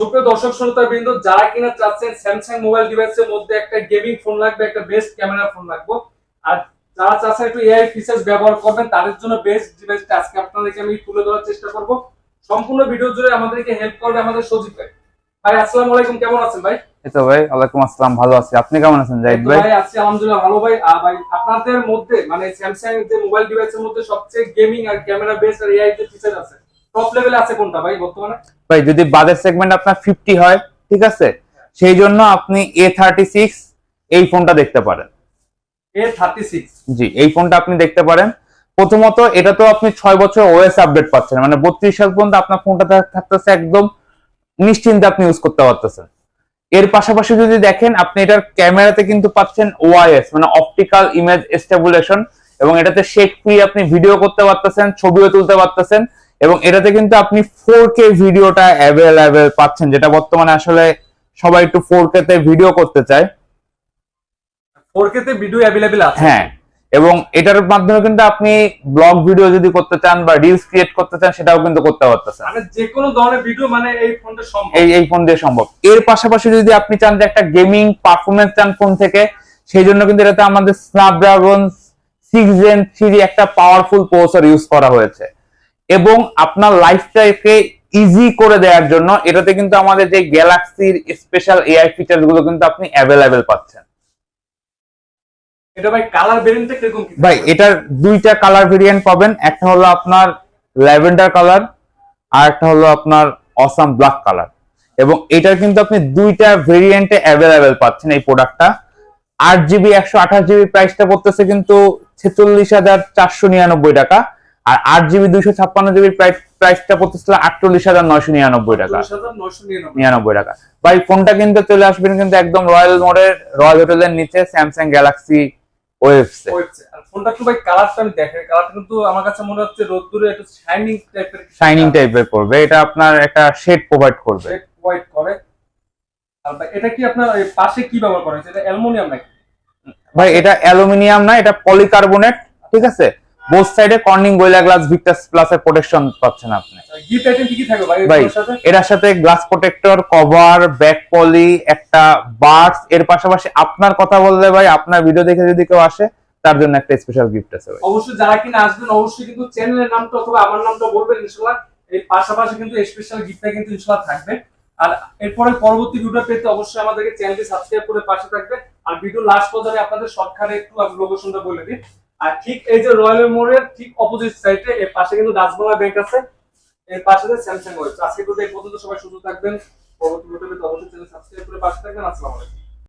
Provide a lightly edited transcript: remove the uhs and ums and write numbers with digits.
সুপ্রিয় দর্শক শ্রোতাবৃন্দ, যারা কিনা চাচ্ছেন স্যামসাং মোবাইল ডিভাইসের মধ্যে একটা গেমিং ফোন লাগবে, একটা বেস্ট ক্যামেরা ফোন লাগবে, আর যারা চাচ্ছেন একটু এআই ফিচার্স ব্যবহার করবেন, তাদের জন্য বেস্ট ডিভাইসটা আজকে আপনাদেরকে আমি তুলে ধরার চেষ্টা করব। সম্পূর্ণ ভিডিও জুড়ে আমাদেরকে হেল্প করবে আমাদের সজীব ভাই। ভাই আসসালামু আলাইকুম, কেমন আছেন ভাই? এই তো ভাই, ওয়ালাইকুম আসসালাম, ভালো আছি। আপনি কেমন আছেন জাহিদ ভাই? ভাই আছি আলহামদুলিল্লাহ ভালো ভাই। ভাই আপনাদের মধ্যে মানে স্যামসাং এর যে মোবাইল ডিভাইসের মধ্যে সবচেয়ে গেমিং আর ক্যামেরা বেস্ট আর এআই যে ফিচার আছে, টপ লেভেলে আছে কোনটা ভাই বর্তমানে? ভাই যদি বাজেট সেগমেন্ট আপনার 50 হয়, ঠিক আছে, সেই জন্য আপনি A36 এই ফোনটা দেখতে পারেন। A36, জি, এই ফোনটা আপনি দেখতে পারেন। প্রথমত এটা তো আপনি 6 বছর ওএস আপডেট পাচ্ছেন, মানে 32 সাল পর্যন্ত আপনার ফোনটা থাকতেছে একদম নিশ্চিন্তে আপনি ইউজ করতে পারতেছেন। এর পাশাপাশি যদি দেখেন, আপনি এটার ক্যামেরাতে কিন্তু পাচ্ছেন ওআইএস, মানে অপটিক্যাল ইমেজ স্টেবুলেশন, এবং এটাতে শেক ফ্রি আপনি ভিডিও করতে পারতেছেন, ছবিও তুলতে পারতেছেন, এবং এটাতে কিন্তু আপনি 4K ভিডিওটা অ্যাভেলেবেল পাচ্ছেন, যেটা বর্তমানে আসলে সবাই একটু 4K তে ভিডিও করতে চায়। 4K তে ভিডিও অ্যাভেলেবেল আছে। হ্যাঁ, এবং এটার মাধ্যমে কিন্তু আপনি ব্লগ ভিডিও যদি করতে চান বা রিলস ক্রিয়েট করতে চান, সেটাও কিন্তু করতে পারতেছেন। মানে যে কোনো ধরনের ভিডিও মানে এই ফোনটা সম্ভব, এই ফোন দিয়ে সম্ভব। এর পাশাপাশি যদি আপনি চান যে একটা গেমিং পারফরমেন্স চান ফোন থেকে, সেই জন্য কিন্তু এটাতে আমাদের স্ন্যাপড্রাগন 6 Gen 3 একটা পাওয়ারফুল প্রসেসর ইউজ করা হয়েছে, এবং আপনার লাইফটাকে ইজি করে দেওয়ার জন্য এটাতে কিন্তু আমাদের যে গ্যালাক্সির স্পেশাল এআই ফিচার গুলো কিন্তু আপনি অ্যাভেলেবেল পাচ্ছেন। এটা ভাই কালার ভেরিয়েন্টটা কিরকম কি? ভাই এটার দুইটা কালার ভেরিয়েন্ট পাবেন, একটা হলো আপনার ল্যাভেন্ডার কালার আর একটা হলো আপনার অসাম ব্ল্যাক কালার, এবং এটার কিন্তু আপনি দুইটা ভেরিয়েন্টে অ্যাভেলেবেল পাচ্ছেন এই প্রোডাক্টটা। 8GB 128GB প্রাইসটা পড়তেছে কিন্তু 46,499 টাকা, আর 8GB 256GB প্রাইসটা পড়তেছিল 48,999 টাকা। 99 টাকা। ভাই ফোনটা কিন্তু চলে আসবেন কিন্তু একদম রয়্যাল মোড়ের রয়্যাল হোটেলের নিচে, স্যামসাং গ্যালাক্সি ওয়েবসে। আর ফোনটা তো ভাই কালারটা আমি দেখেন, কালারটা কিন্তু আমার কাছে মনে হচ্ছে রোদ্দুরে একটু শাইনিং টাইপের করবে, এটা আপনার একটা শেড প্রোভাইড করবে। শেড প্রোভাইড করে। আর ভাই এটা কি আপনার এই পাশে কি ব্যবহার করা হয়েছে? এটা অ্যালুমিনিয়াম নাকি? ভাই এটা অ্যালুমিনিয়াম না, এটা পলিকার্বনেট, ঠিক আছে। বোথ সাইডে Corning gorilla glass Victus plus এর প্রোটেকশন পাচ্ছেন আপনি। গিফট আইটেম কি কি থাকবে ভাই এর সাথে? এর সাথে glass protector, cover, back poly, একটা বাডস, এর পাশাপাশি আপনার কথা বললে ভাই, আপনার ভিডিও দেখে যদি কেউ আসে, তার জন্য একটা স্পেশাল গিফট আছে ভাই। অবশ্যই যারা কিনা আসবেন অবশ্যই কিন্তু চ্যানেলের নামটা অথবা আমার নামটা বলবেন ইনশাআল্লাহ। এই পাশাপাশি কিন্তু স্পেশাল গিফটটা কিন্তু ইনশাআল্লাহ থাকবে। আর এরপরে পরবর্তী ভিডিও পেতে অবশ্যই আমাদেরকে চ্যানেলটি সাবস্ক্রাইব করে পাশে থাকবেন। আর ভিডিও লাস্ট পর্যন্ত আপনাদের শর্টকাটে একটু লোকেশনটা বলে দিই। আর ঠিক এই যে রয়্যাল মোড়ের ঠিক অপোজিট সাইডে এর পাশে কিন্তু ডাচবাংলা ব্যাংক আছে, এর পাশে যে স্যামসাং ওয়েবস। আজকে তো এই পর্যন্ত সবাই সুস্থ থাকবেন। পরবর্তী ভিডিও পেতে অবশ্যই চ্যানেল সাবস্ক্রাইব করে পাশে থাকবেন। আসসালামু আলাইকুম।